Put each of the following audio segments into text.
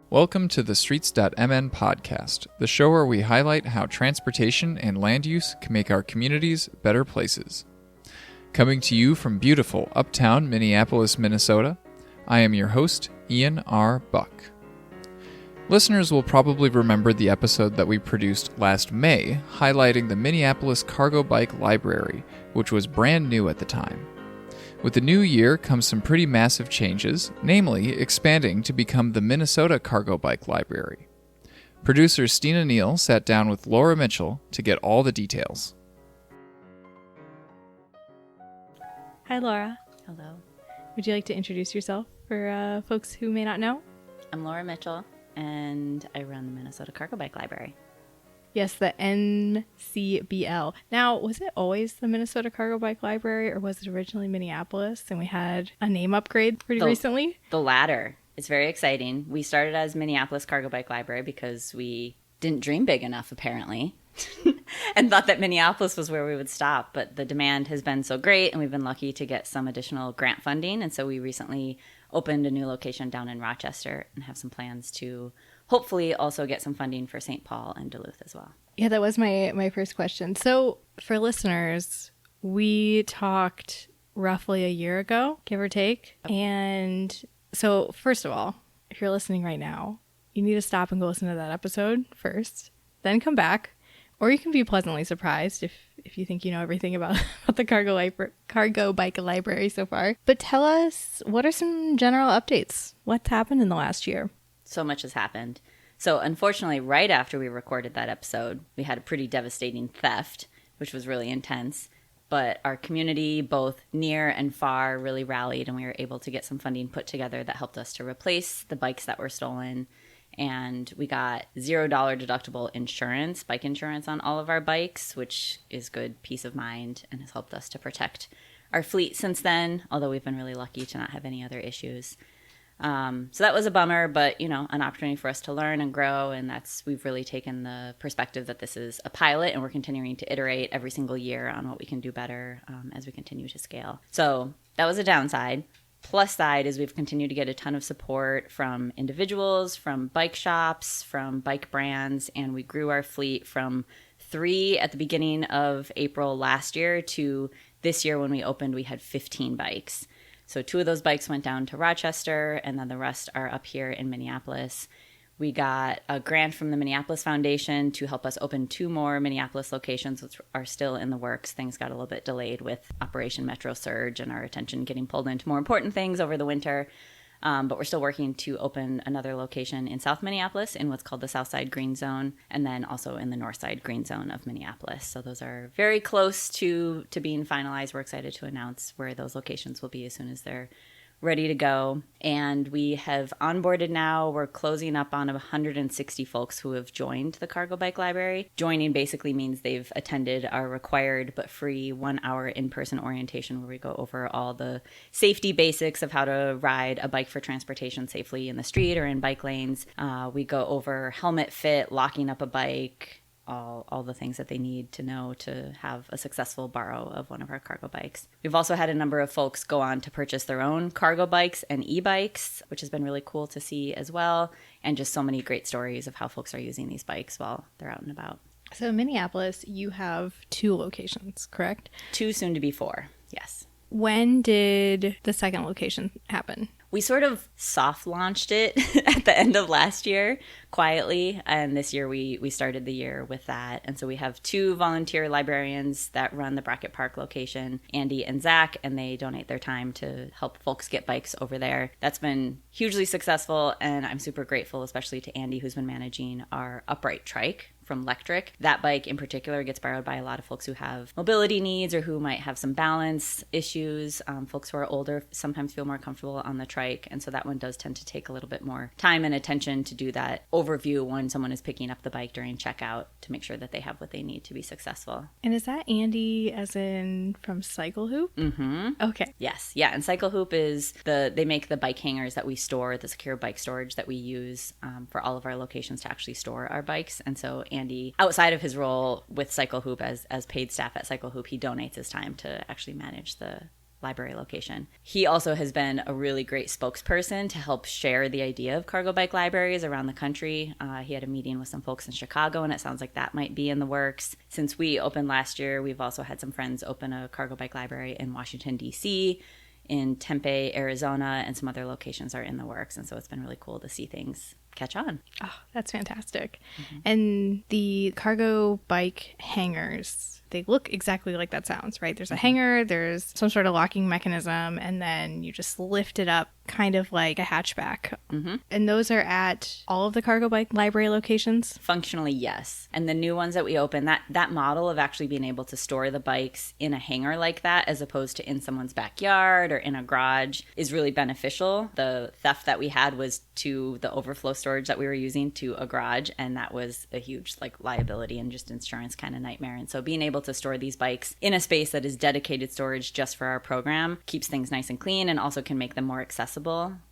Welcome to the Streets.mn podcast, the show where we highlight how transportation and land use can make our communities better places. Coming to you from beautiful uptown Minneapolis, Minnesota, I am your host, Ian R. Buck. Listeners will probably remember the episode that we produced last May highlighting the Minneapolis Cargo Bike Library, which was brand new at the time. With the new year comes some pretty massive changes, namely expanding to become the Minnesota Cargo Bike Library. Producer Stina Neel sat down with Laura Mitchell to get all the details. Hi, Laura. Hello. Would you like to introduce yourself for folks who may not know? I'm Laura Mitchell, and I run the Minnesota Cargo Bike Library. Yes, the NCBL. Now, was it always the Minnesota Cargo Bike Library, or was it originally Minneapolis, and we had a name upgrade pretty recently? The latter. It's very exciting. We started as Minneapolis Cargo Bike Library because we didn't dream big enough, apparently, and thought that Minneapolis was where we would stop. But the demand has been so great, and we've been lucky to get some additional grant funding. And so we recently opened a new location down in Rochester and have some plans to hopefully also get some funding for St. Paul and Duluth as well. Yeah, that was my first question. So for listeners, we talked roughly a year ago, give or take. And so first of all, if you're listening right now, you need to stop and go listen to that episode first, then come back. Or you can be pleasantly surprised if you think you know everything about the Cargo Bike Library so far. But tell us, what are some general updates? What's happened in the last year? So much has happened. So unfortunately, right after we recorded that episode, we had a pretty devastating theft, which was really intense. But our community, both near and far, really rallied, and we were able to get some funding put together that helped us to replace the bikes that were stolen. And we got $0 deductible insurance, bike insurance on all of our bikes, which is good peace of mind and has helped us to protect our fleet since then, although we've been really lucky to not have any other issues. So that was a bummer, but, an opportunity for us to learn and grow. And we've really taken the perspective that this is a pilot and we're continuing to iterate every single year on what we can do better as we continue to scale. So that was a downside. Plus side is we've continued to get a ton of support from individuals, from bike shops, from bike brands, and we grew our fleet from 3 at the beginning of April last year to this year when we opened, we had 15 bikes. So 2 of those bikes went down to Rochester, and then the rest are up here in Minneapolis. We got a grant from the Minneapolis Foundation to help us open 2 more Minneapolis locations, which are still in the works. Things got a little bit delayed with Operation Metro Surge and our attention getting pulled into more important things over the winter. But we're still working to open another location in South Minneapolis in what's called the Southside Green Zone, and then also in the Northside Green Zone of Minneapolis. So those are very close to being finalized. We're excited to announce where those locations will be as soon as they're ready to go. And we have onboarded now. We're closing up on 160 folks who have joined the Cargo Bike Library. Joining basically means they've attended our required but free 1-hour in-person orientation where we go over all the safety basics of how to ride a bike for transportation safely in the street or in bike lanes. We go over helmet fit, locking up a bike, all the things that they need to know to have a successful borrow of one of our cargo bikes. We've also had a number of folks go on to purchase their own cargo bikes and e-bikes, which has been really cool to see as well, and just so many great stories of how folks are using these bikes while they're out and about. So in Minneapolis, you have 2 locations, correct? 2, soon to be 4, yes. When did the second location happen? We sort of soft launched it at the end of last year quietly, and this year we started the year with that. And so we have 2 volunteer librarians that run the Brackett Park location, Andy and Zach, and they donate their time to help folks get bikes over there. That's been hugely successful, and I'm super grateful, especially to Andy, who's been managing our upright trike from Lectric. That bike in particular gets borrowed by a lot of folks who have mobility needs or who might have some balance issues. Folks who are older sometimes feel more comfortable on the trike, and so that one does tend to take a little bit more time and attention to do that overview when someone is picking up the bike during checkout to make sure that they have what they need to be successful. And is that Andy as in from Cycle Hoop? Mm-hmm. Okay. Yes. Yeah. And Cycle Hoop is they make the bike hangers that we store, the secure bike storage that we use for all of our locations to actually store our bikes. And so Andy, outside of his role with Cycle Hoop as paid staff at Cycle Hoop, he donates his time to actually manage the library location. He also has been a really great spokesperson to help share the idea of cargo bike libraries around the country. He had a meeting with some folks in Chicago, and it sounds like that might be in the works. Since we opened last year, we've also had some friends open a cargo bike library in Washington, D.C., in Tempe, Arizona, and some other locations are in the works. And so it's been really cool to see things catch on. Oh, that's fantastic. And the cargo bike hangers, they look exactly like that sounds, right? There's a hanger, there's some sort of locking mechanism, and then you just lift it up kind of like a hatchback. And those are at all of the cargo bike library locations? Functionally, yes. And the new ones that we open, that model of actually being able to store the bikes in a hanger like that, as opposed to in someone's backyard or in a garage, is really beneficial. The theft that we had was to the overflow storage that we were using to a garage, and that was a huge liability and just insurance kind of nightmare. And so being able to store these bikes in a space that is dedicated storage just for our program keeps things nice and clean, and also can make them more accessible.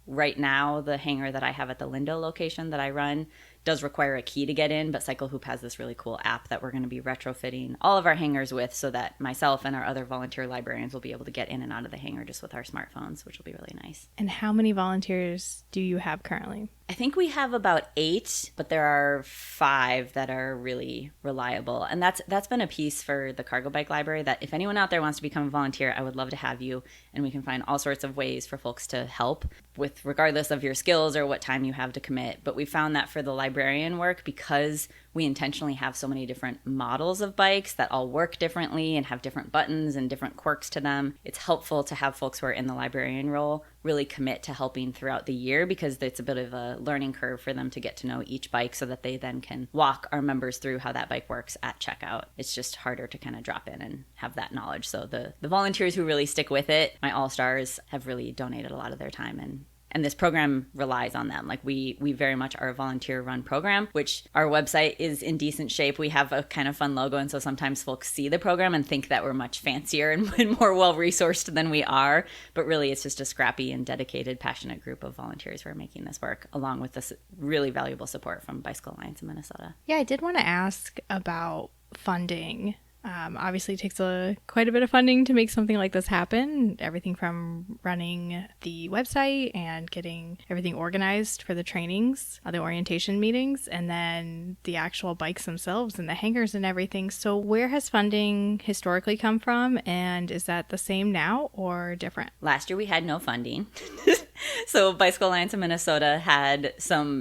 Right now, the hanger that I have at the Lindo location that I run does require a key to get in, but Cycle Hoop has this really cool app that we're going to be retrofitting all of our hangers with, so that myself and our other volunteer librarians will be able to get in and out of the hanger just with our smartphones, which will be really nice. And how many volunteers do you have currently? I think we have about 8, but there are 5 that are really reliable. And that's been a piece for the Cargo Bike Library, that if anyone out there wants to become a volunteer, I would love to have you. And we can find all sorts of ways for folks to help, with regardless of your skills or what time you have to commit. But we found that for the librarian work, because we intentionally have so many different models of bikes that all work differently and have different buttons and different quirks to them, it's helpful to have folks who are in the librarian role really commit to helping throughout the year, because it's a bit of a learning curve for them to get to know each bike, so that they then can walk our members through how that bike works at checkout. It's just harder to kind of drop in and have that knowledge. So the volunteers who really stick with it, my all-stars, have really donated a lot of their time, and this program relies on them. We very much are a volunteer-run program, which our website is in decent shape. We have a kind of fun logo, and so sometimes folks see the program and think that we're much fancier and more well-resourced than we are. But really, it's just a scrappy and dedicated, passionate group of volunteers who are making this work, along with this really valuable support from Bicycle Alliance in Minnesota. Yeah, I did want to ask about funding. Obviously, it takes quite a bit of funding to make something like this happen. Everything from running the website and getting everything organized for the trainings, the orientation meetings, and then the actual bikes themselves and the hangers and everything. So where has funding historically come from? And is that the same now or different? Last year, we had no funding. So Bicycle Alliance in Minnesota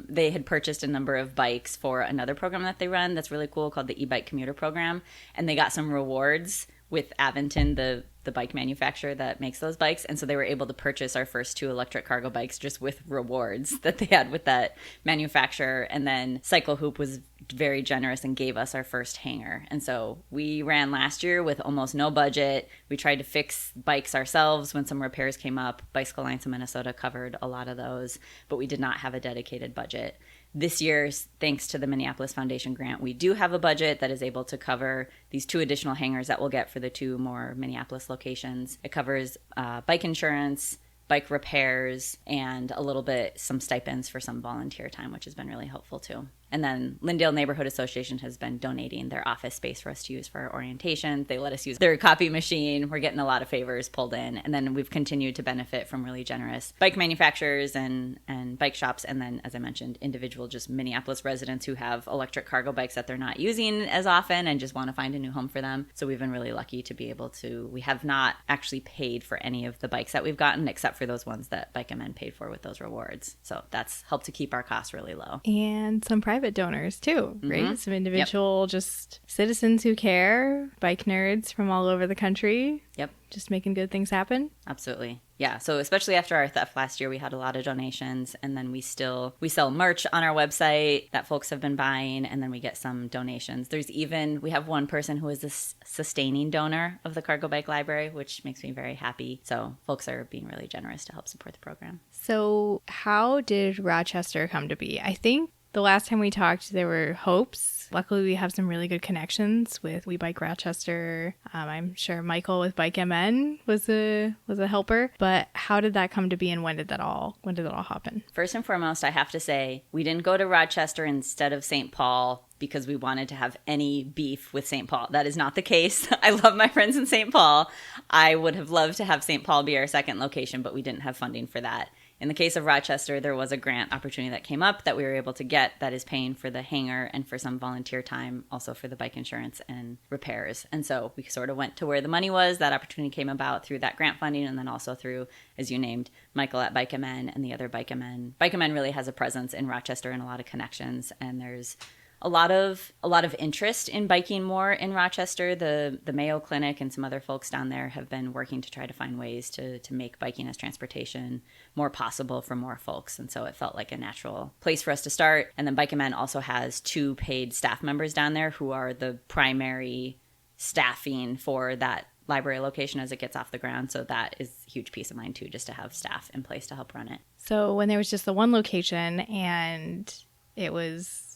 they had purchased a number of bikes for another program that they run that's really cool, called the e-bike commuter program. And they got some rewards with Aventon, the bike manufacturer that makes those bikes. And so they were able to purchase our first 2 electric cargo bikes just with rewards that they had with that manufacturer. And then Cycle Hoop was very generous and gave us our first hanger. And so we ran last year with almost no budget. We tried to fix bikes ourselves when some repairs came up. Bicycle Alliance in Minnesota covered a lot of those, but we did not have a dedicated budget. This year, thanks to the Minneapolis Foundation grant, we do have a budget that is able to cover these 2 additional hangers that we'll get for the 2 more Minneapolis locations. It covers bike insurance, bike repairs, and a little bit some stipends for some volunteer time, which has been really helpful too. And then Lyndale Neighborhood Association has been donating their office space for us to use for our orientation. They let us use their copy machine. We're getting a lot of favors pulled in. And then we've continued to benefit from really generous bike manufacturers and bike shops. And then, as I mentioned, individual just Minneapolis residents who have electric cargo bikes that they're not using as often and just want to find a new home for them. So we've been really lucky to be able to, we have not actually paid for any of the bikes that we've gotten, except for those ones that Bike MN paid for with those rewards. So that's helped to keep our costs really low. And some private donors too, right? Some individual just citizens who care, bike nerds from all over the country. Yep. Just making good things happen. Absolutely. Yeah. So especially after our theft last year, we had a lot of donations, and then we sell merch on our website that folks have been buying, and then we get some donations. We have one person who is a sustaining donor of the Cargo Bike Library, which makes me very happy. So folks are being really generous to help support the program. So how did Rochester come to be? I think the last time we talked, there were hopes. Luckily, we have some really good connections with We Bike Rochester. I'm sure Michael with Bike MN was a helper. But how did that come to be, and when did it all happen? First and foremost, I have to say, we didn't go to Rochester instead of St. Paul because we wanted to have any beef with St. Paul. That is not the case. I love my friends in St. Paul. I would have loved to have St. Paul be our second location, but we didn't have funding for that. In the case of Rochester, there was a grant opportunity that came up that we were able to get that is paying for the hangar and for some volunteer time, also for the bike insurance and repairs. And so we sort of went to where the money was. That opportunity came about through that grant funding, and then also through, as you named, Michael at Bike Men and the other Bike Men. Bike Men really has a presence in Rochester and a lot of connections, and there's a lot of interest in biking more in Rochester. The Mayo Clinic and some other folks down there have been working to try to find ways to make biking as transportation more possible for more folks. And so it felt like a natural place for us to start. And then Bike Men also has 2 paid staff members down there who are the primary staffing for that library location as it gets off the ground. So that is a huge piece of mine too, just to have staff in place to help run it. So when there was just the one location and it was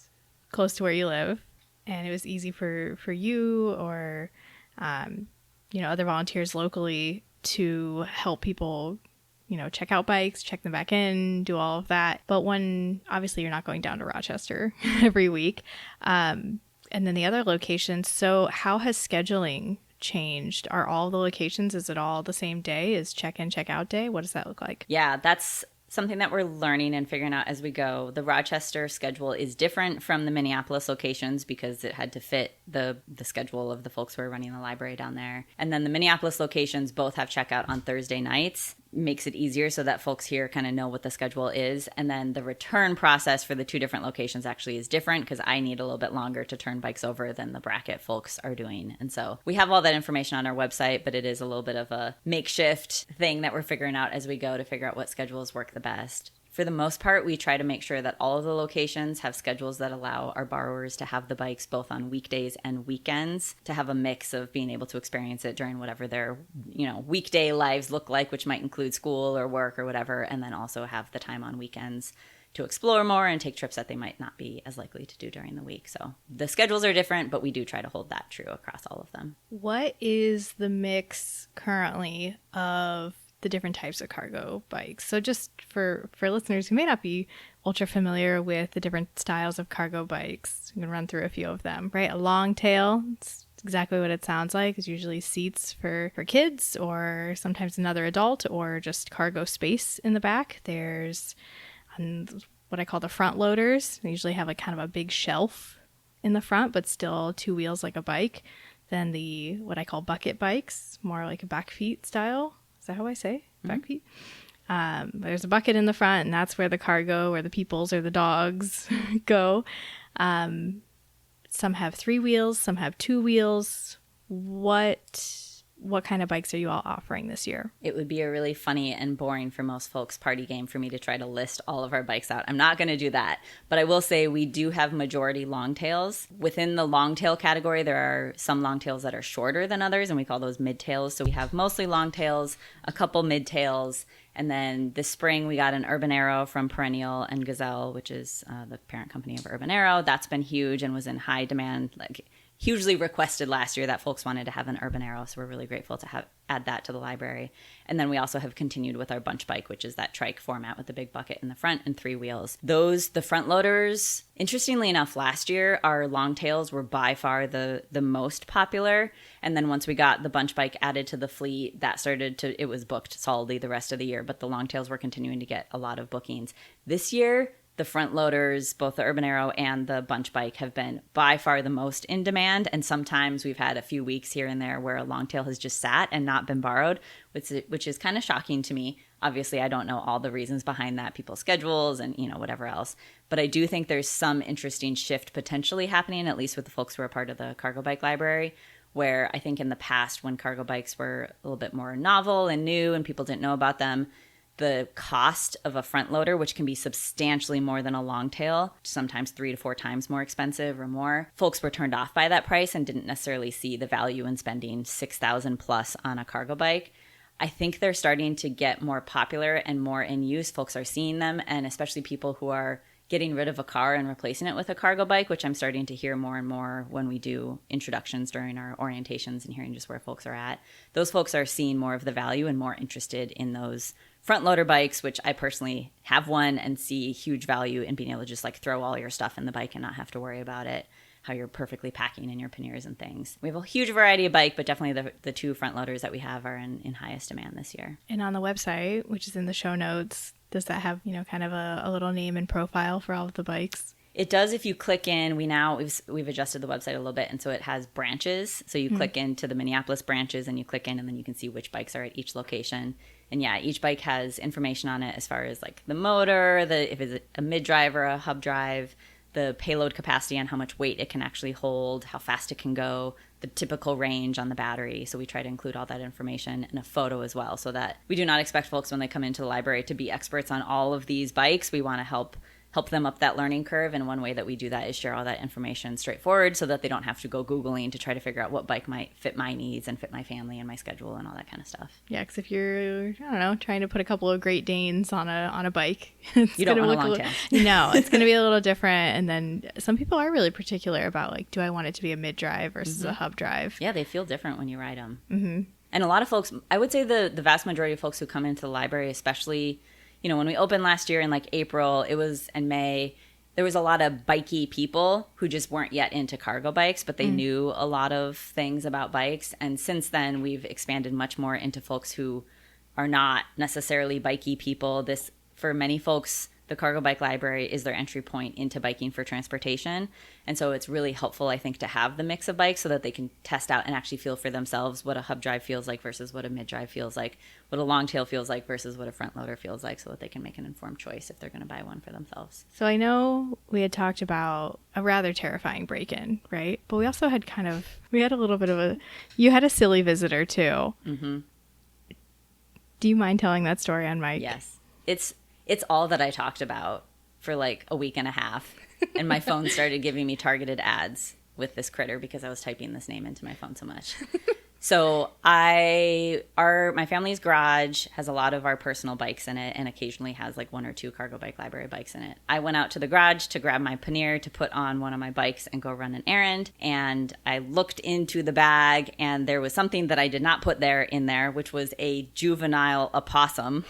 close to where you live and it was easy for you or other volunteers locally to help people check out bikes, check them back in, do all of that. But when obviously you're not going down to Rochester every week, and then the other locations, so how has scheduling changed? Are all the locations, is it all the same day? Is check-in, check-out day? What does that look like? Yeah, that's something that we're learning and figuring out as we go. The Rochester schedule is different from the Minneapolis locations because it had to fit the schedule of the folks who are running the library down there. And then the Minneapolis locations both have checkout on Thursday nights. Makes it easier so that folks here kind of know what the schedule is. And then the return process for the 2 different locations actually is different because I need a little bit longer to turn bikes over than the bracket folks are doing. And so we have all that information on our website, but it is a little bit of a makeshift thing that we're figuring out as we go to figure out what schedules work the best. For the most part, we try to make sure that all of the locations have schedules that allow our borrowers to have the bikes both on weekdays and weekends, to have a mix of being able to experience it during whatever their, weekday lives look like, which might include school or work or whatever, and then also have the time on weekends to explore more and take trips that they might not be as likely to do during the week. So the schedules are different, but we do try to hold that true across all of them. What is the mix currently of the different types of cargo bikes? So just for listeners who may not be ultra familiar with the different styles of cargo bikes, I'm going to run through a few of them, right? A long tail, it's exactly what it sounds like. It's usually seats for kids or sometimes another adult or just cargo space in the back. There's what I call the front loaders. They usually have kind of a big shelf in the front, but still 2 wheels like a bike. Then what I call bucket bikes, more like a back feet style. Is that how I say? Back feet? There's a bucket in the front, and that's where the cargo or the peoples or the dogs go. Some have 3 wheels, some have 2 wheels. What kind of bikes are you all offering this year? It would be a really funny and boring for most folks party game for me to try to list all of our bikes out. I'm not going to do that, but I will say we do have majority longtails. Within the longtail category, there are some longtails that are shorter than others, and we call those midtails. So we have mostly longtails, a couple midtails, and then this spring we got an Urban Arrow from Perennial and Gazelle, which is the parent company of Urban Arrow. That's been huge and was in high demand, hugely requested last year that folks wanted to have an Urban Arrow, so we're really grateful to add that to the library. And then we also have continued with our bunch bike, which is that trike format with the big bucket in the front and 3 wheels. The front loaders, interestingly enough, last year our longtails were by far the most popular. And then once we got the bunch bike added to the fleet, it was booked solidly the rest of the year, but the longtails were continuing to get a lot of bookings. This year, the front loaders, both the Urban Arrow and the bunch bike, have been by far the most in demand. And sometimes we've had a few weeks here and there where a longtail has just sat and not been borrowed, which is kind of shocking to me. Obviously, I don't know all the reasons behind that, people's schedules and, whatever else. But I do think there's some interesting shift potentially happening, at least with the folks who are part of the cargo bike library, where I think in the past when cargo bikes were a little bit more novel and new and people didn't know about them, the cost of a front loader, which can be substantially more than a long tail, sometimes 3 to 4 times more expensive or more, folks were turned off by that price and didn't necessarily see the value in spending $6,000 plus on a cargo bike. I think they're starting to get more popular and more in use. Folks are seeing them, and especially people who are getting rid of a car and replacing it with a cargo bike, which I'm starting to hear more and more when we do introductions during our orientations and hearing just where folks are at. Those folks are seeing more of the value and more interested in those front loader bikes, which I personally have one and see huge value in being able to just throw all your stuff in the bike and not have to worry about it. how you're perfectly packing in your panniers and things. We have a huge variety of bike, but definitely the 2 front loaders that we have are in highest demand this year. And on the website, which is in the show notes, does that have, kind of a little name and profile for all of the bikes? It does if you click in. We've adjusted the website a little bit, and so it has branches. So you click into the Minneapolis branches, and you click in, and then you can see which bikes are at each location. And yeah, each bike has information on it as far as like the motor, if it's a mid-drive or a hub drive, the payload capacity on how much weight it can actually hold, how fast it can go, the typical range on the battery. So we try to include all that information in a photo as well, so that we do not expect folks when they come into the library to be experts on all of these bikes. We want to help them up that learning curve. And one way that we do that is share all that information straightforward so that they don't have to go Googling to try to figure out what bike might fit my needs and fit my family and my schedule and all that kind of stuff. Yeah, because if you're, trying to put a couple of Great Danes on a bike, you don't want a long tail. No, it's going to be a little different. And then some people are really particular about, like, do I want it to be a mid-drive versus a hub drive? Yeah, they feel different when you ride them. Mm-hmm. And a lot of folks, I would say the vast majority of folks who come into the library, especially when we opened last year in like April, and May, there was a lot of bikey people who just weren't yet into cargo bikes, but they knew a lot of things about bikes. And since then, we've expanded much more into folks who are not necessarily bikey people. For many folks, the cargo bike library is their entry point into biking for transportation. And so it's really helpful, I think, to have the mix of bikes so that they can test out and actually feel for themselves what a hub drive feels like versus what a mid drive feels like, what a long tail feels like versus what a front loader feels like, so that they can make an informed choice if they're going to buy one for themselves. So I know we had talked about a rather terrifying break-in, right? But we also had we had a little bit of you had a silly visitor too. Mm-hmm. Do you mind telling that story on mic? Yes. It's all that I talked about for like a week and a half. And my phone started giving me targeted ads with this critter because I was typing this name into my phone so much. So my family's garage has a lot of our personal bikes in it and occasionally has like 1 or 2 cargo bike library bikes in it. I went out to the garage to grab my pannier to put on one of my bikes and go run an errand. And I looked into the bag and there was something that I did not put in there, which was a juvenile opossum.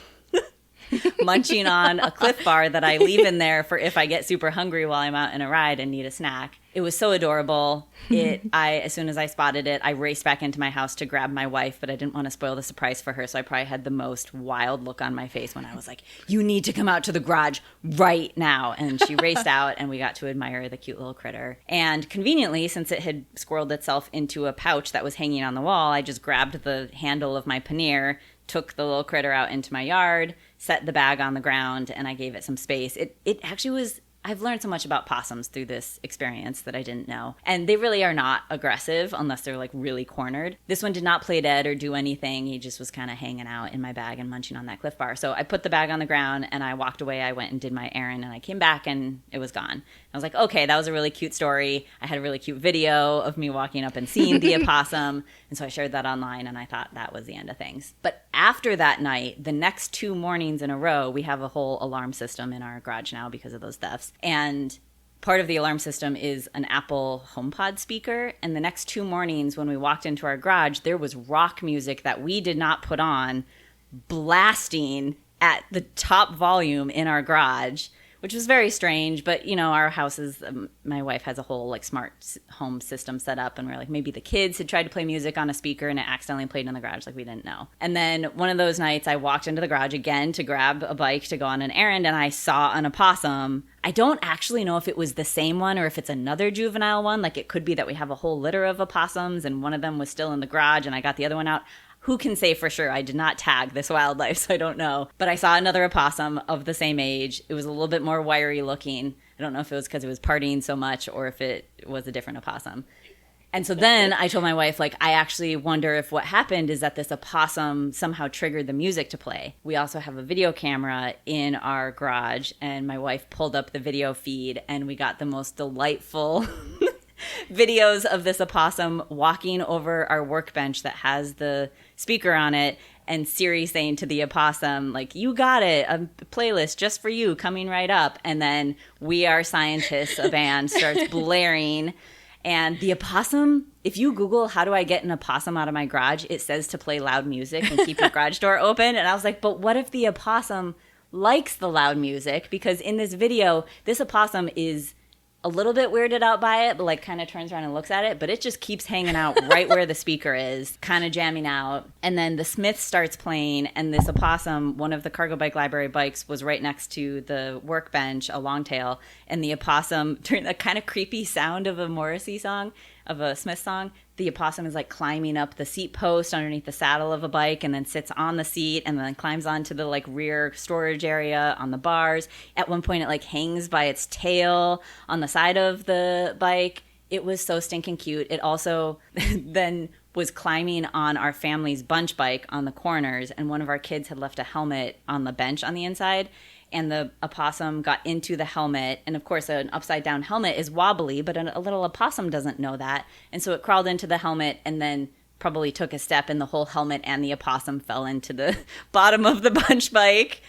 Munching on a Cliff Bar that I leave in there for if I get super hungry while I'm out in a ride and need a snack. It was so adorable. As soon as I spotted it, I raced back into my house to grab my wife, but I didn't want to spoil the surprise for her, so I probably had the most wild look on my face when I was like, "You need to come out to the garage right now." And she raced out, and we got to admire the cute little critter. And conveniently, since it had squirreled itself into a pouch that was hanging on the wall, I just grabbed the handle of my pannier, took the little critter out into my yard, set the bag on the ground, and I gave it some space. It actually was... I've learned so much about possums through this experience that I didn't know. And they really are not aggressive unless they're like really cornered. This one did not play dead or do anything. He just was kind of hanging out in my bag and munching on that Cliff Bar. So I put the bag on the ground and I walked away. I went and did my errand and I came back and it was gone. I was like, okay, that was a really cute story. I had a really cute video of me walking up and seeing the opossum. And so I shared that online and I thought that was the end of things. But after that night, the next 2 mornings in a row, we have a whole alarm system in our garage now because of those thefts. And part of the alarm system is an Apple HomePod speaker. And the next 2 mornings when we walked into our garage, there was rock music that we did not put on blasting at the top volume in our garage, which was very strange. But, our house is, my wife has a whole like smart home system set up. And we're like, maybe the kids had tried to play music on a speaker and it accidentally played in the garage. Like we didn't know. And then one of those nights I walked into the garage again to grab a bike to go on an errand. And I saw an opossum. I don't actually know if it was the same one or if it's another juvenile one. Like it could be that we have a whole litter of opossums and one of them was still in the garage and I got the other one out. Who can say for sure? I did not tag this wildlife, so I don't know. But I saw another opossum of the same age. It was a little bit more wiry looking. I don't know if it was because it was partying so much or if it was a different opossum. And so then I told my wife, like, I actually wonder if what happened is that this opossum somehow triggered the music to play. We also have a video camera in our garage, and my wife pulled up the video feed, and we got the most delightful videos of this opossum walking over our workbench that has the speaker on it, and Siri saying to the opossum, like, "You got it, a playlist just for you coming right up." And then We Are Scientists, a band, starts blaring. And the opossum, if you Google how do I get an opossum out of my garage, it says to play loud music and keep your garage door open. And I was like, but what if the opossum likes the loud music? Because in this video, this opossum is a little bit weirded out by it, but like kind of turns around and looks at it, but it just keeps hanging out right where the speaker is, kind of jamming out. And then the Smith starts playing, and this opossum, one of the Cargo Bike Library bikes, was right next to the workbench, a longtail, and the opossum, during the kind of creepy sound of a Morrissey song, of a Smith song, the opossum is like climbing up the seat post underneath the saddle of a bike and then sits on the seat and then climbs onto the like rear storage area on the bars. At one point it like hangs by its tail on the side of the bike. It was so stinking cute. It also then was climbing on our family's bunch bike on the corners, and one of our kids had left a helmet on the bench on the inside, and the opossum got into the helmet. And of course, an upside down helmet is wobbly, but a little opossum doesn't know that. And so it crawled into the helmet and then probably took a step, and the whole helmet and the opossum fell into the bottom of the bunch bike.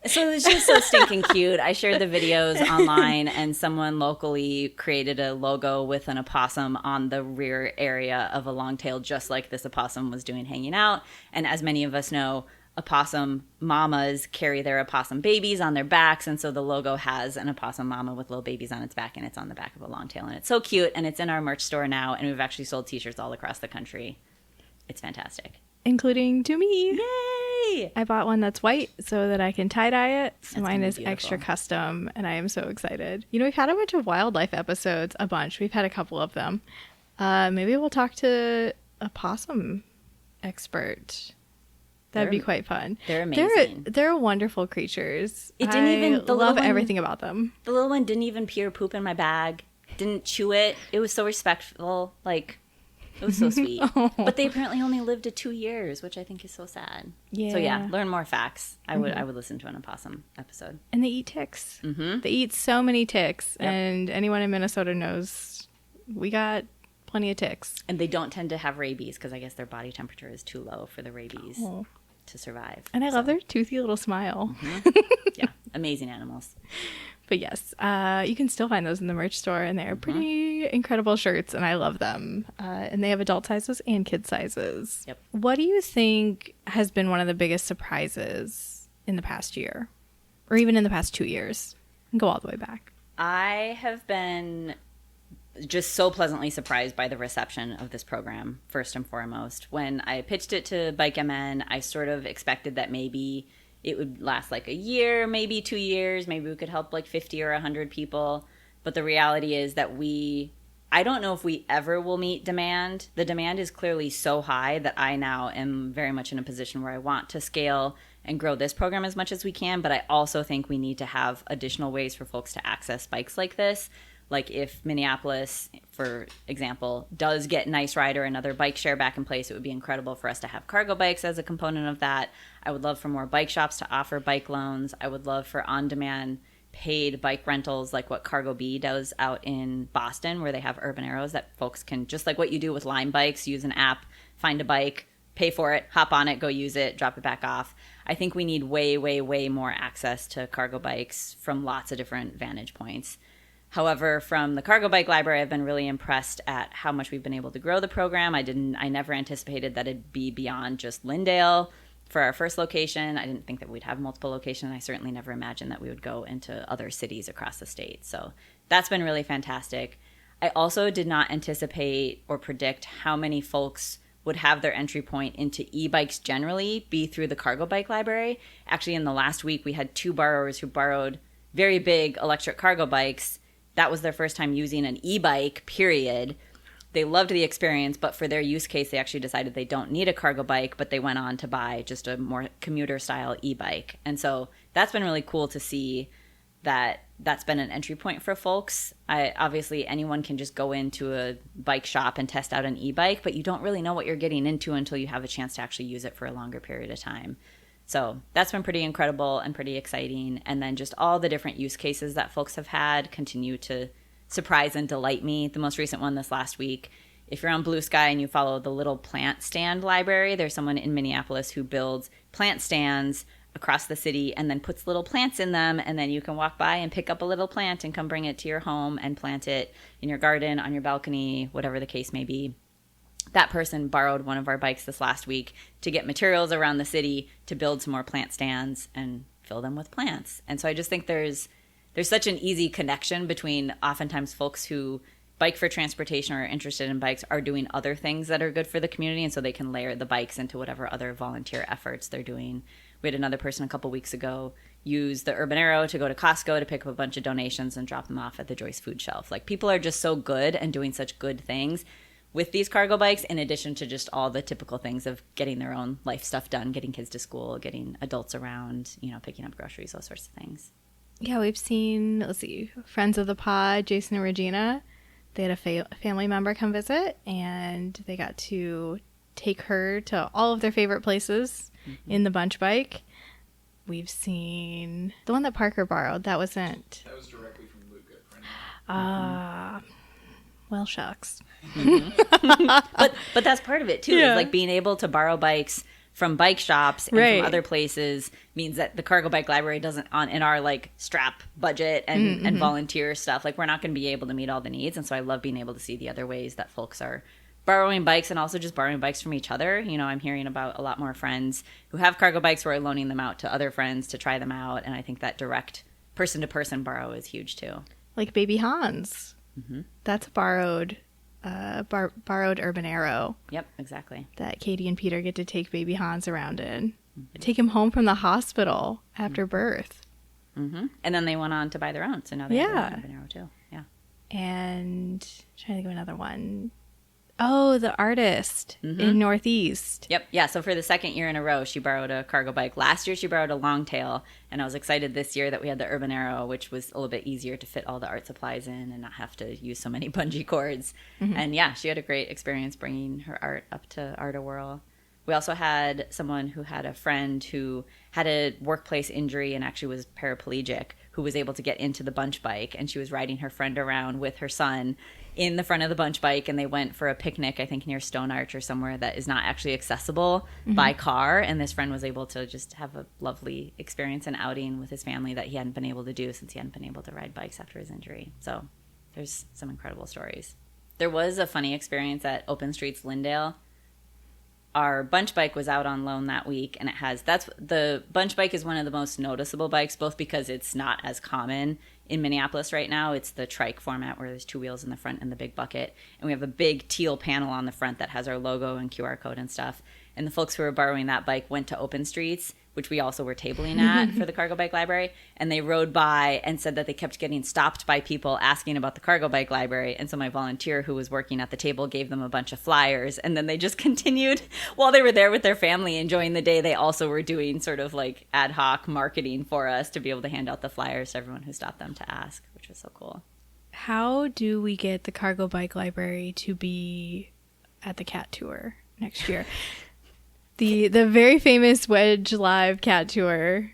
So it's just so stinking cute. I shared the videos online, and someone locally created a logo with an opossum on the rear area of a longtail, just like this opossum was doing hanging out. And as many of us know, opossum mamas carry their opossum babies on their backs, and so the logo has an opossum mama with little babies on its back, and it's on the back of a longtail, and it's so cute, and it's in our merch store now, and we've actually sold t-shirts all across the country. It's fantastic. Including to me. Yay! I bought one that's white so that I can tie-dye it. So mine is beautiful. extra custom, and I am so excited. You know, we've had a bunch of wildlife episodes, a bunch. We've had a couple of them. Maybe we'll talk to a possum expert. That'd be quite fun. They're amazing. They're wonderful creatures. It didn't even love everything about them. The little one didn't even pee or poop in my bag. Didn't chew it. It was so respectful. Like, it was so sweet. But they apparently only lived to 2 years, which I think is so sad. Yeah. So yeah, learn more facts. I would listen to an opossum episode. And they eat ticks. Mm-hmm. They eat so many ticks, Yep. and anyone in Minnesota knows we got plenty of ticks. And they don't tend to have rabies because I guess their body temperature is too low for the rabies to survive. And I love their toothy little smile. Mm-hmm. Yeah, amazing animals. But yes, you can still find those in the merch store, and they're pretty incredible shirts, and I love them. And they have adult sizes and kid sizes. Yep. What do you think has been one of the biggest surprises in the past year? Or even in the past 2 years? And go all the way back. I have been just so pleasantly surprised by the reception of this program, first and foremost. When I pitched it to Bike MN, I sort of expected that maybe it would last like a year, maybe 2 years, maybe we could help like 50 or 100 people. But the reality is that I don't know if we ever will meet demand. The demand is clearly so high that I now am very much in a position where I want to scale and grow this program as much as we can. But I also think we need to have additional ways for folks to access bikes like this. Like if Minneapolis, for example, does get Nice Ride or another bike share back in place, it would be incredible for us to have cargo bikes as a component of that. I would love for more bike shops to offer bike loans. I would love for on-demand paid bike rentals like what Cargo Bee does out in Boston, where they have urban arrows that folks can, just like what you do with Lime bikes, use an app, find a bike, pay for it, hop on it, go use it, drop it back off. I think we need way, way, way more access to cargo bikes from lots of different vantage points. However, from the Cargo Bike Library, I've been really impressed at how much we've been able to grow the program. I never anticipated that it'd be beyond just Lindale for our first location. I didn't think that we'd have multiple locations. I certainly never imagined that we would go into other cities across the state. So that's been really fantastic. I also did not anticipate or predict how many folks would have their entry point into e-bikes generally be through the Cargo Bike Library. Actually, in the last week, we had 2 borrowers who borrowed very big electric cargo bikes. That was their first time using an e-bike, period. They loved the experience, but for their use case, they actually decided they don't need a cargo bike, but they went on to buy just a more commuter-style e-bike. And so that's been really cool to see that that's been an entry point for folks. Obviously, anyone can just go into a bike shop and test out an e-bike, but you don't really know what you're getting into until you have a chance to actually use it for a longer period of time. So that's been pretty incredible and pretty exciting. And then just all the different use cases that folks have had continue to surprise and delight me. The most recent one this last week, if you're on Blue Sky and you follow the Little Plant Stand Library, there's someone in Minneapolis who builds plant stands across the city and then puts little plants in them, and then you can walk by and pick up a little plant and come bring it to your home and plant it in your garden, on your balcony, whatever the case may be. That person borrowed one of our bikes this last week to get materials around the city to build some more plant stands and fill them with plants. And so I just think there's there's such an easy connection between oftentimes folks who bike for transportation or are interested in bikes are doing other things that are good for the community, and so they can layer the bikes into whatever other volunteer efforts they're doing. We had another person a couple weeks ago use the Urban Arrow to go to Costco to pick up a bunch of donations and drop them off at the Joyce Food Shelf. Like, people are just so good and doing such good things with these cargo bikes, in addition to just all the typical things of getting their own life stuff done, getting kids to school, getting adults around, picking up groceries, those sorts of things. Yeah, we've seen, let's see, friends of the pod, Jason and Regina. They had a family member come visit, and they got to take her to all of their favorite places in the bunch bike. We've seen the one that Parker borrowed. That was directly from Luca. Well, shucks. But that's part of it too. Yeah. Is like being able to borrow bikes from bike shops and Right. from other places means that the cargo bike library doesn't in our like strap budget and volunteer stuff. Like, we're not going to be able to meet all the needs, and so I love being able to see the other ways that folks are borrowing bikes and also just borrowing bikes from each other. I'm hearing about a lot more friends who have cargo bikes who are loaning them out to other friends to try them out, and I think that direct person-to-person borrow is huge too. Like Baby Hans. That's a borrowed Urban Arrow Yep, exactly. that Katie and Peter get to take Baby Hans around in. Take him home from the hospital after birth. And then they went on to buy their own, so now they have their own Urban Arrow too. Yeah. And I'm trying to think of another one. Oh, the artist in Northeast. Yep. Yeah. So for the second year in a row, she borrowed a cargo bike. Last year, she borrowed a Longtail. And I was excited this year that we had the Urban Arrow, which was a little bit easier to fit all the art supplies in and not have to use so many bungee cords. And yeah, she had a great experience bringing her art up to Art-A-Whirl. We also had someone who had a friend who had a workplace injury and actually was paraplegic, who was able to get into the bunch bike. And she was riding her friend around with her son in the front of the bunch bike, and they went for a picnic, I think near Stone Arch or somewhere that is not actually accessible by car. And this friend was able to just have a lovely experience and outing with his family that he hadn't been able to do since he hadn't been able to ride bikes after his injury. So there's some incredible stories. There was a funny experience at Open Streets Lindale. Our bunch bike was out on loan that week, and the bunch bike is one of the most noticeable bikes, both because it's not as common in Minneapolis right now. It's the trike format where there's two wheels in the front and the big bucket, and we have a big teal panel on the front that has our logo and QR code and stuff. And the folks who were borrowing that bike went to Open Streets, which we also were tabling at for the cargo bike library, and they rode by and said that they kept getting stopped by people asking about the cargo bike library. And so my volunteer who was working at the table gave them a bunch of flyers, and then they just continued while they were there with their family enjoying the day. They also were doing sort of like ad hoc marketing for us to be able to hand out the flyers to everyone who stopped them to ask, which was so cool. How do we get the cargo bike library to be at the cat tour next year? The very famous Wedge Live cat tour.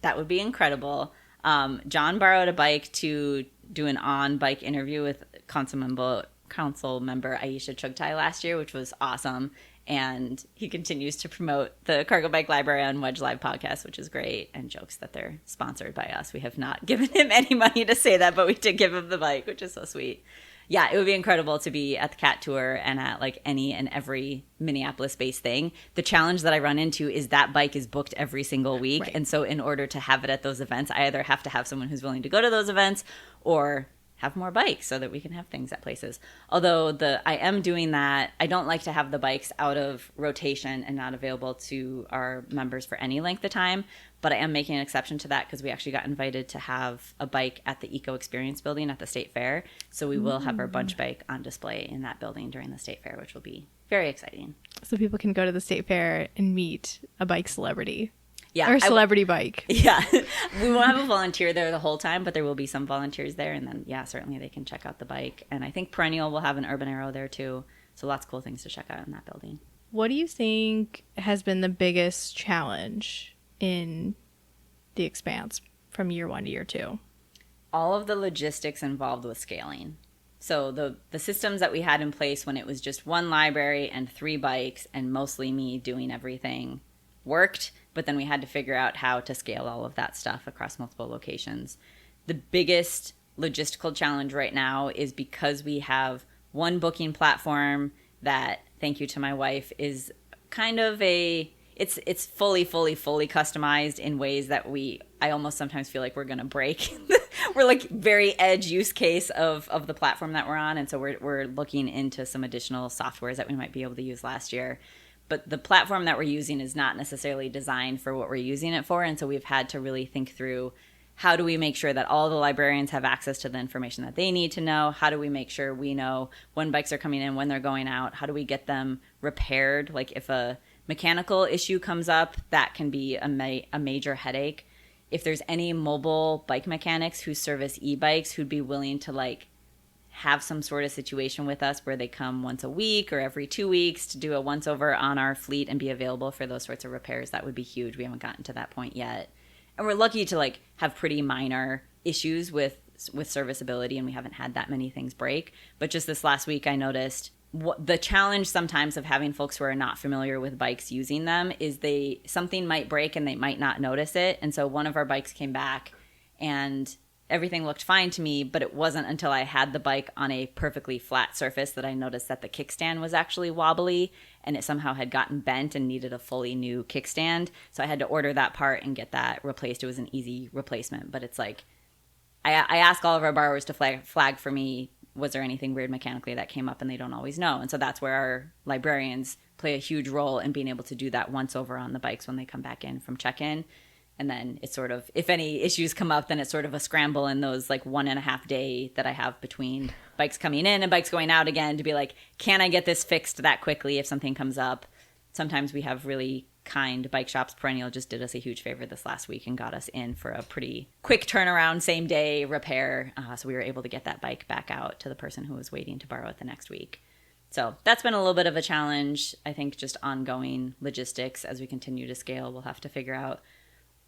That would be incredible. John borrowed a bike to do an on-bike interview with council member Aisha Chugtai last year, which was awesome. And he continues to promote the Cargo Bike Library on Wedge Live podcast, which is great, and jokes that they're sponsored by us. We have not given him any money to say that, but we did give him the bike, which is so sweet. Yeah, it would be incredible to be at the cat tour and at like any and every Minneapolis-based thing. The challenge that I run into is that bike is booked every single week. Right. And so in order to have it at those events, I either have to have someone who's willing to go to those events or have more bikes so that we can have things at places. Although I am doing that. I don't like to have the bikes out of rotation and not available to our members for any length of time. But I am making an exception to that because we actually got invited to have a bike at the Eco Experience building at the State Fair. So we will have our bunch bike on display in that building during the State Fair, which will be very exciting. So people can go to the State Fair and meet a bike celebrity. Yeah, Or a celebrity bike. Yeah. We won't have a volunteer there the whole time, but there will be some volunteers there. And then, yeah, certainly they can check out the bike. And I think Perennial will have an Urban Arrow there, too. So lots of cool things to check out in that building. What do you think has been the biggest challenge in the Expanse from year 1 to year 2? All of the logistics involved with scaling. So the systems that we had in place when it was just one library and 3 bikes and mostly me doing everything worked, but then we had to figure out how to scale all of that stuff across multiple locations. The biggest logistical challenge right now is because we have one booking platform that, thank you to my wife, is kind of it's fully customized in ways that I almost sometimes feel like we're going to break we're like very edge use case of the platform that we're on. And so we're looking into some additional softwares that we might be able to use last year. But the platform that we're using is not necessarily designed for what we're using it for. And so we've had to really think through, how do we make sure that all the librarians have access to the information that they need to know? How do we make sure we know when bikes are coming in, when they're going out? How do we get them repaired? Like if a mechanical issue comes up, that can be a major headache. If there's any mobile bike mechanics who service e-bikes who'd be willing to like have some sort of situation with us where they come once a week or every 2 weeks to do a once over on our fleet and be available for those sorts of repairs, that would be huge. We haven't gotten to that point yet. And we're lucky to like have pretty minor issues with serviceability, and we haven't had that many things break. But just this last week, I noticed the challenge sometimes of having folks who are not familiar with bikes using them is something might break and they might not notice it. And so one of our bikes came back and everything looked fine to me, but it wasn't until I had the bike on a perfectly flat surface that I noticed that the kickstand was actually wobbly and it somehow had gotten bent and needed a fully new kickstand. So I had to order that part and get that replaced. It was an easy replacement, but it's like, I ask all of our borrowers to flag for me, was there anything weird mechanically that came up, and they don't always know. And so that's where our librarians play a huge role in being able to do that once over on the bikes when they come back in from check-in. And then it's sort of, if any issues come up, then it's sort of a scramble in those like 1.5 day that I have between bikes coming in and bikes going out again to be like, can I get this fixed that quickly if something comes up? Sometimes we have really kind bike shops. Perennial just did us a huge favor this last week and got us in for a pretty quick turnaround, same day repair. So we were able to get that bike back out to the person who was waiting to borrow it the next week. So that's been a little bit of a challenge. I think just ongoing logistics as we continue to scale, we'll have to figure out.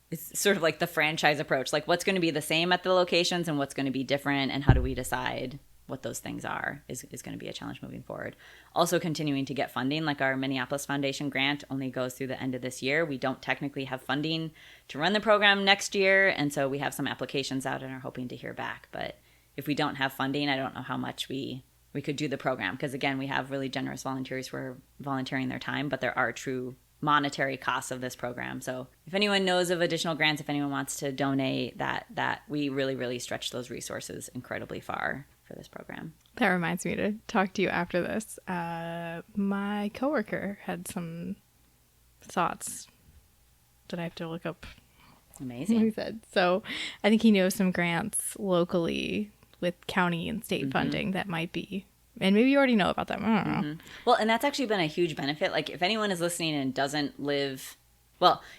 It's sort of like the franchise approach, like what's going to be the same at the locations and what's going to be different, and how do we decide what those things are is going to be a challenge moving forward. Also continuing to get funding, like our Minneapolis Foundation grant only goes through the end of this year. We don't technically have funding to run the program next year, and so we have some applications out and are hoping to hear back. But if we don't have funding, I don't know how much we could do the program, because again, we have really generous volunteers who are volunteering their time, but there are true monetary costs of this program. So if anyone knows of additional grants, if anyone wants to donate, that we really, really stretch those resources incredibly far for this program. That reminds me to talk to you after this. My coworker had some thoughts that I have to look up. Amazing. He said. So I think he knows some grants locally with county and state funding that might be. And maybe you already know about them. I don't know. Well, and that's actually been a huge benefit. Like if anyone is listening and doesn't live,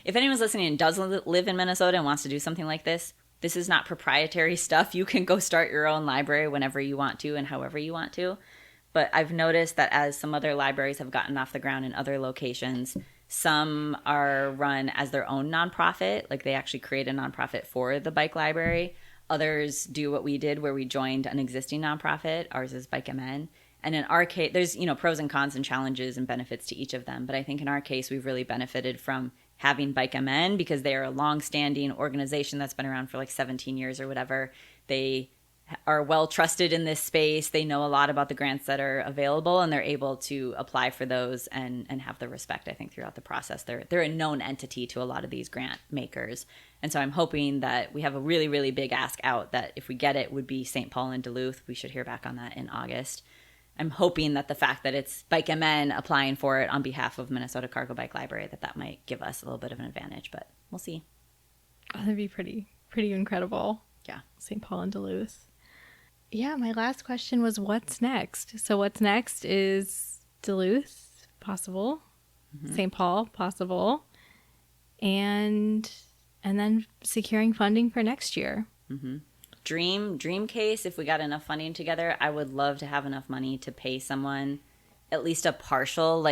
if anyone's listening and doesn't live in Minnesota and wants to do something like this is not proprietary stuff. You can go start your own library whenever you want to and however you want to. But I've noticed that as some other libraries have gotten off the ground in other locations, some are run as their own nonprofit. Like they actually create a nonprofit for the bike library. Others do what we did, where we joined an existing nonprofit. Ours is Bike MN. And in our case, there's, pros and cons and challenges and benefits to each of them. But I think in our case, we've really benefited from having Bike MN because they are a long-standing organization that's been around for like 17 years or whatever. They are well trusted in this space. They know a lot about the grants that are available, and they're able to apply for those and have the respect, I think, throughout the process. They're a known entity to a lot of these grant makers. And so I'm hoping that we have a really, really big ask out that if we get it would be St. Paul and Duluth. We should hear back on that in August. I'm hoping that the fact that it's Bike MN applying for it on behalf of Minnesota Cargo Bike Library, that might give us a little bit of an advantage, but we'll see. Oh, that'd be pretty incredible. Yeah. St. Paul and Duluth. Yeah, my last question was what's next? So what's next is Duluth, possible. St. Paul, possible. And then securing funding for next year. Dream case, if we got enough funding together, I would love to have enough money to pay someone at least a partial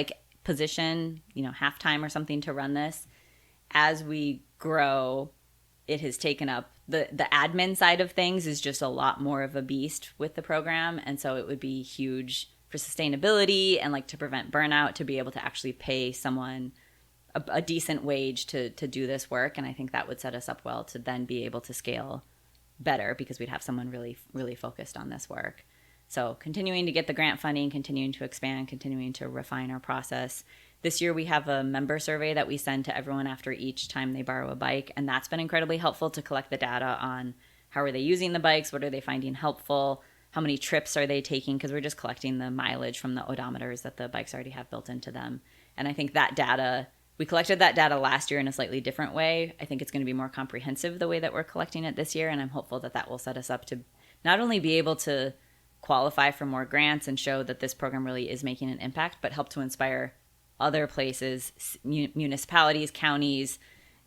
position, half-time or something to run this. As we grow, it has taken up the admin side of things is just a lot more of a beast with the program. And so it would be huge for sustainability and to prevent burnout to be able to actually pay someone a decent wage to do this work. And I think that would set us up well to then be able to scale better because we'd have someone really, really focused on this work. So continuing to get the grant funding, continuing to expand, continuing to refine our process. This year we have a member survey that we send to everyone after each time they borrow a bike, and that's been incredibly helpful to collect the data on how are they using the bikes? What are they finding helpful? How many trips are they taking? Because we're just collecting the mileage from the odometers that the bikes already have built into them. And I think that data, we collected that data last year in a slightly different way. I think it's going to be more comprehensive the way that we're collecting it this year. And I'm hopeful that that will set us up to not only be able to qualify for more grants and show that this program really is making an impact, but help to inspire other places, municipalities, counties,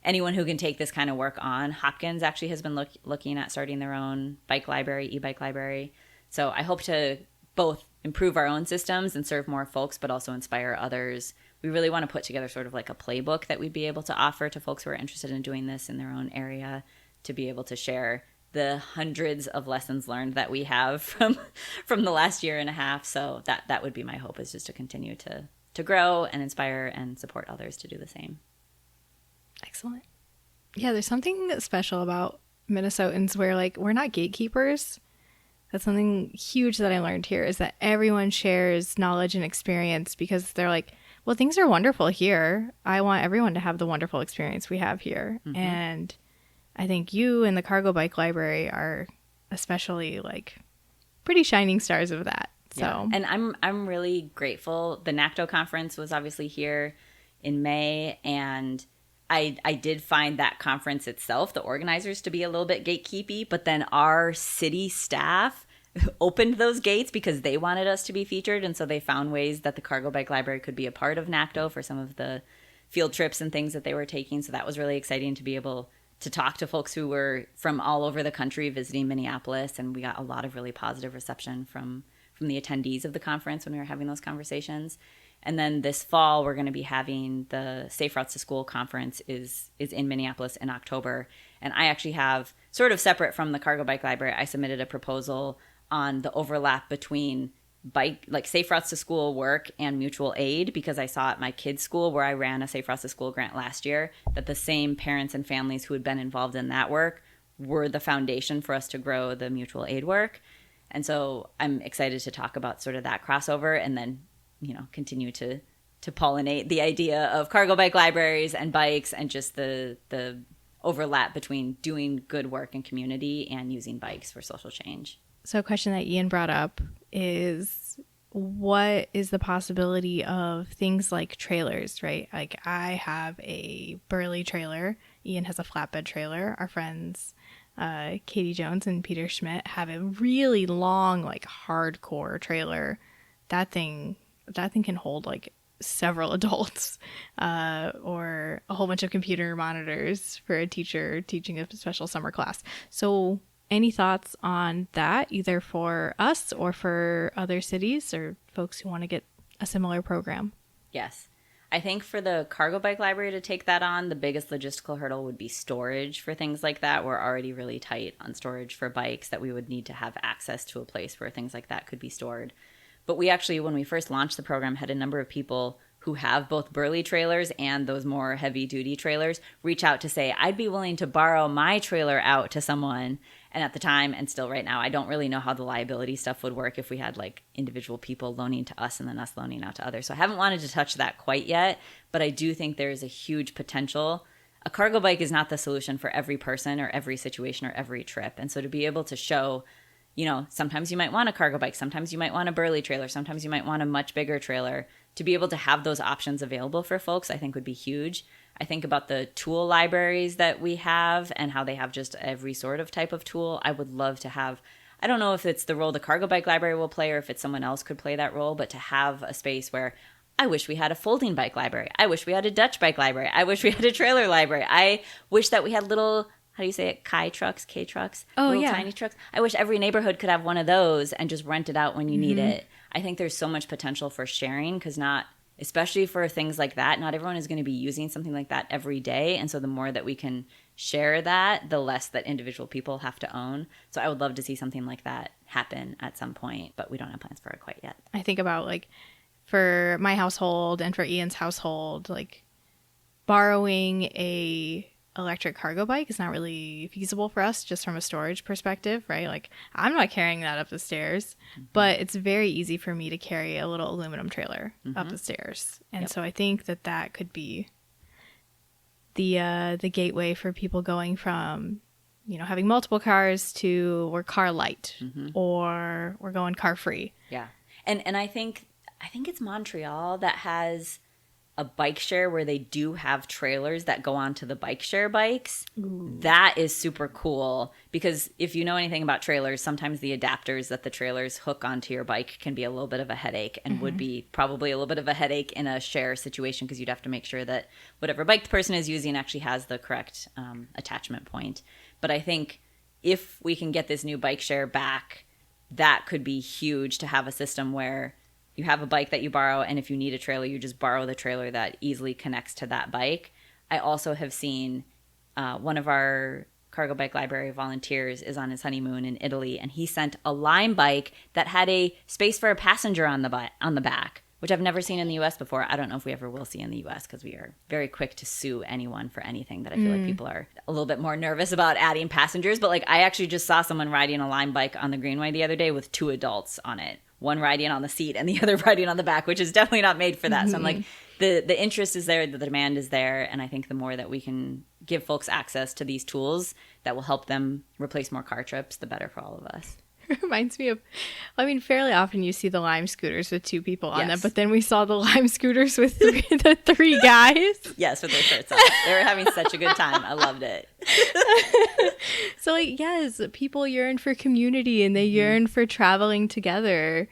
anyone who can take this kind of work on. Hopkins actually has been looking at starting their own bike library, e-bike library. So I hope to both improve our own systems and serve more folks, but also inspire others. We really want to put together sort of like a playbook that we'd be able to offer to folks who are interested in doing this in their own area, to be able to share the hundreds of lessons learned that we have from the last year and a half. So that would be my hope, is just to continue to grow and inspire and support others to do the same. Excellent. Yeah, there's something special about Minnesotans where, like, we're not gatekeepers. That's something huge that I learned here, is that everyone shares knowledge and experience because they're like, well, things are wonderful here. I want everyone to have the wonderful experience we have here. Mm-hmm. And I think you and the Cargo Bike Library are especially, like, pretty shining stars of that. So, yeah. And I'm really grateful. The NACTO conference was obviously here in May, and I did find that conference itself, the organizers, to be a little bit gatekeepy, but then our city staff opened those gates because they wanted us to be featured, and so they found ways that the Cargo Bike Library could be a part of NACTO for some of the field trips and things that they were taking. So that was really exciting to be able to talk to folks who were from all over the country visiting Minneapolis, and we got a lot of really positive reception from the attendees of the conference when we were having those conversations. And then this fall, we're going to be having the Safe Routes to School conference is in Minneapolis in October. And I actually have, sort of separate from the Cargo Bike Library, I submitted a proposal on the overlap between Safe Routes to School work and mutual aid, because I saw at my kids' school, where I ran a Safe Routes to School grant last year, that the same parents and families who had been involved in that work were the foundation for us to grow the mutual aid work. And so I'm excited to talk about sort of that crossover, and then, continue to pollinate the idea of cargo bike libraries and bikes, and just the overlap between doing good work in community and using bikes for social change. So a question that Ian brought up is, what is the possibility of things like trailers, right? Like, I have a Burley trailer. Ian has a flatbed trailer. Our friends Katie Jones and Peter Schmidt have a really long, like, hardcore trailer. That thing can hold like several adults, or a whole bunch of computer monitors for a teacher teaching a special summer class. So any thoughts on that, either for us or for other cities or folks who want to get a similar program? Yes. I think for the Cargo Bike Library to take that on, the biggest logistical hurdle would be storage for things like that. We're already really tight on storage for bikes, that we would need to have access to a place where things like that could be stored. But we actually, when we first launched the program, had a number of people who have both Burley trailers and those more heavy-duty trailers reach out to say, I'd be willing to borrow my trailer out to someone. And at the time, and still right now, I don't really know how the liability stuff would work if we had like individual people loaning to us and then us loaning out to others. So I haven't wanted to touch that quite yet, but I do think there is a huge potential. A cargo bike is not the solution for every person or every situation or every trip. And so to be able to show, sometimes you might want a cargo bike, sometimes you might want a Burley trailer, sometimes you might want a much bigger trailer. To be able to have those options available for folks, I think would be huge. I think about the tool libraries that we have and how they have just every sort of type of tool. I would love to have, I don't know if it's the role the Cargo Bike Library will play or if it's someone else could play that role, but to have a space where I wish we had a folding bike library. I wish we had a Dutch bike library. I wish we had a trailer library. I wish that we had little, how do you say it, K-trucks? Oh, little yeah. Tiny trucks. I wish every neighborhood could have one of those and just rent it out when you need it. I think there's so much potential for sharing, because especially for things like that, not everyone is going to be using something like that every day. And so the more that we can share that, the less that individual people have to own. So I would love to see something like that happen at some point, but we don't have plans for it quite yet. I think about, like, for my household and for Ian's household, like, borrowing a electric cargo bike is not really feasible for us just from a storage perspective, right? Like, I'm not carrying that up the stairs, but it's very easy for me to carry a little aluminum trailer up the stairs. And so I think that could be the gateway for people going from having multiple cars to we're car light or we're going car free. Yeah. And I think it's Montreal that has a bike share where they do have trailers that go onto the bike share bikes. Ooh. That is super cool because if you know anything about trailers, sometimes the adapters that the trailers hook onto your bike can be a little bit of a headache and would be probably a little bit of a headache in a share situation because you'd have to make sure that whatever bike the person is using actually has the correct attachment point. But I think if we can get this new bike share back, that could be huge to have a system where you have a bike that you borrow, and if you need a trailer, you just borrow the trailer that easily connects to that bike. I also have seen one of our cargo bike library volunteers is on his honeymoon in Italy, and he sent a Lime bike that had a space for a passenger on the back, which I've never seen in the U.S. before. I don't know if we ever will see in the U.S. because we are very quick to sue anyone for anything that I feel like people are a little bit more nervous about adding passengers. But like I actually just saw someone riding a Lime bike on the Greenway the other day with 2 adults on it. One riding on the seat and the other riding on the back, which is definitely not made for that. So I'm like, the interest is there, the demand is there. And I think the more that we can give folks access to these tools that will help them replace more car trips, the better for all of us. It reminds me of, fairly often you see the Lime scooters with 2 people on them, but then we saw the Lime scooters with the 3 guys. Yes, with their shirts on. They were having such a good time. I loved it. So, yes, people yearn for community and they yearn for traveling together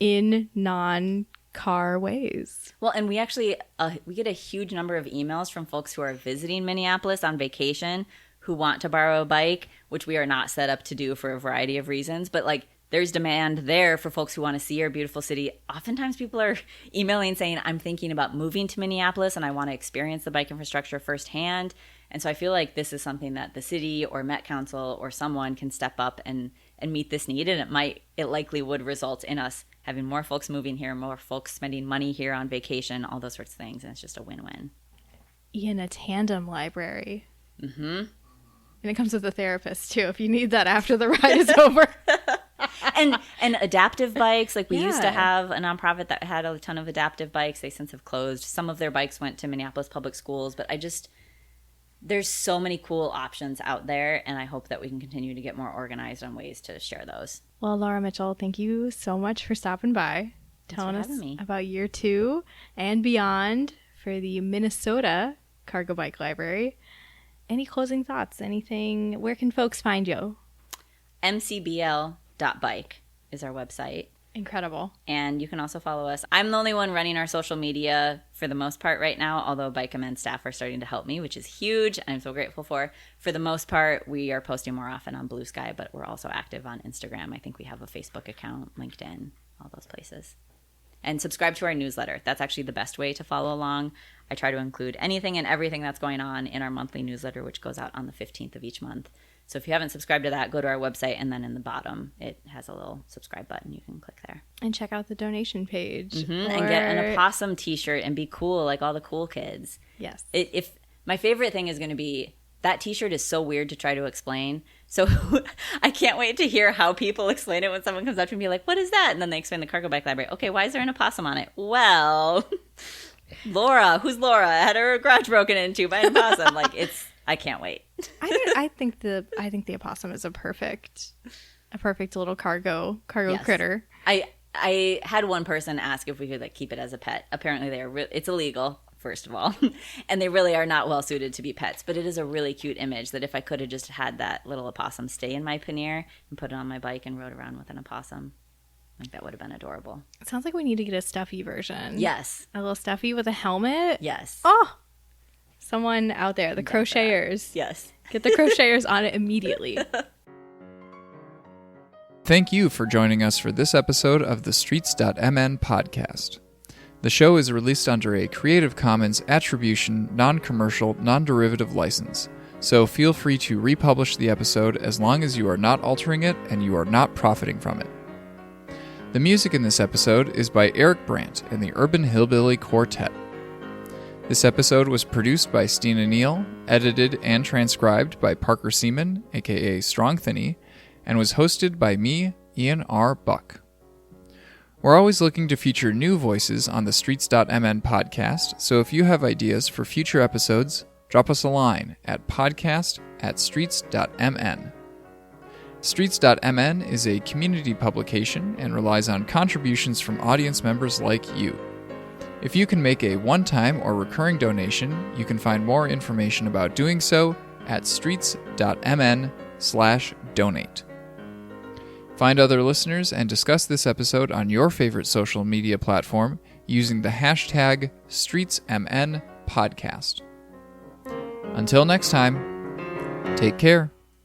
in non-car ways. Well, and we actually, we get a huge number of emails from folks who are visiting Minneapolis on vacation who want to borrow a bike, which we are not set up to do for a variety of reasons. But like there's demand there for folks who want to see our beautiful city. Oftentimes people are emailing saying, I'm thinking about moving to Minneapolis and I want to experience the bike infrastructure firsthand. And so I feel like this is something that the city or Met Council or someone can step up and meet this need. And it likely would result in us having more folks moving here, more folks spending money here on vacation, all those sorts of things. And it's just a win-win. In a tandem library. Mm-hmm. And it comes with a therapist, too, if you need that after the ride is over. And adaptive bikes. Like we used to have a nonprofit that had a ton of adaptive bikes. They since have closed. Some of their bikes went to Minneapolis Public Schools. But there's so many cool options out there. And I hope that we can continue to get more organized on ways to share those. Well, Laura Mitchell, thank you so much for stopping by. Telling us about year 2 and beyond for the Minnesota Cargo Bike Library. Any closing thoughts? Anything? Where can folks find you? mcbl.bike is our website. Incredible. And you can also follow us. I'm the only one running our social media for the most part right now, although Bike Amend staff are starting to help me, which is huge. I'm so grateful for. For the most part, we are posting more often on Blue Sky, but we're also active on Instagram. I think we have a Facebook account, LinkedIn, all those places. And subscribe to our newsletter. That's actually the best way to follow along. I try to include anything and everything that's going on in our monthly newsletter, which goes out on the 15th of each month. So if you haven't subscribed to that, go to our website, and then in the bottom, it has a little subscribe button. You can click there. And check out the donation page. Mm-hmm. And get an opossum t-shirt and be cool like all the cool kids. Yes. If my favorite thing is going to be, that t-shirt is so weird to try to explain. So I can't wait to hear how people explain it when someone comes up to me like, what is that? And then they explain the Cargo Bike Library. Okay, why is there an opossum on it? Well, Laura, who's Laura? Had her garage broken into by an opossum. I can't wait. I think the opossum is a perfect little cargo yes. critter. I had one person ask if we could keep it as a pet. Apparently it's illegal, first of all, and they really are not well suited to be pets. But it is a really cute image that if I could have just had that little opossum stay in my pannier and put it on my bike and rode around with an opossum, I think that would have been adorable. It sounds like we need to get a stuffy version. Yes, a little stuffy with a helmet. Yes. Oh. Someone out there, the crocheters. Yes. Get the crocheters on it immediately. Thank you for joining us for this episode of the Streets.mn podcast. The show is released under a Creative Commons Attribution, Non-Commercial, Non-Derivative license, so feel free to republish the episode as long as you are not altering it and you are not profiting from it. The music in this episode is by Eric Brandt and the Urban Hillbilly Quartet. This episode was produced by Stina Neel, edited and transcribed by Parker Seaman, aka Strongthany, and was hosted by me, Ian R. Buck. We're always looking to feature new voices on the Streets.mn podcast, so if you have ideas for future episodes, drop us a line at podcast@streets.mn.org. at streets.mn. Streets.mn is a community publication and relies on contributions from audience members like you. If you can make a one-time or recurring donation, you can find more information about doing so at streets.mn/donate. Find other listeners and discuss this episode on your favorite social media platform using the hashtag StreetsMNPodcast. Until next time, take care.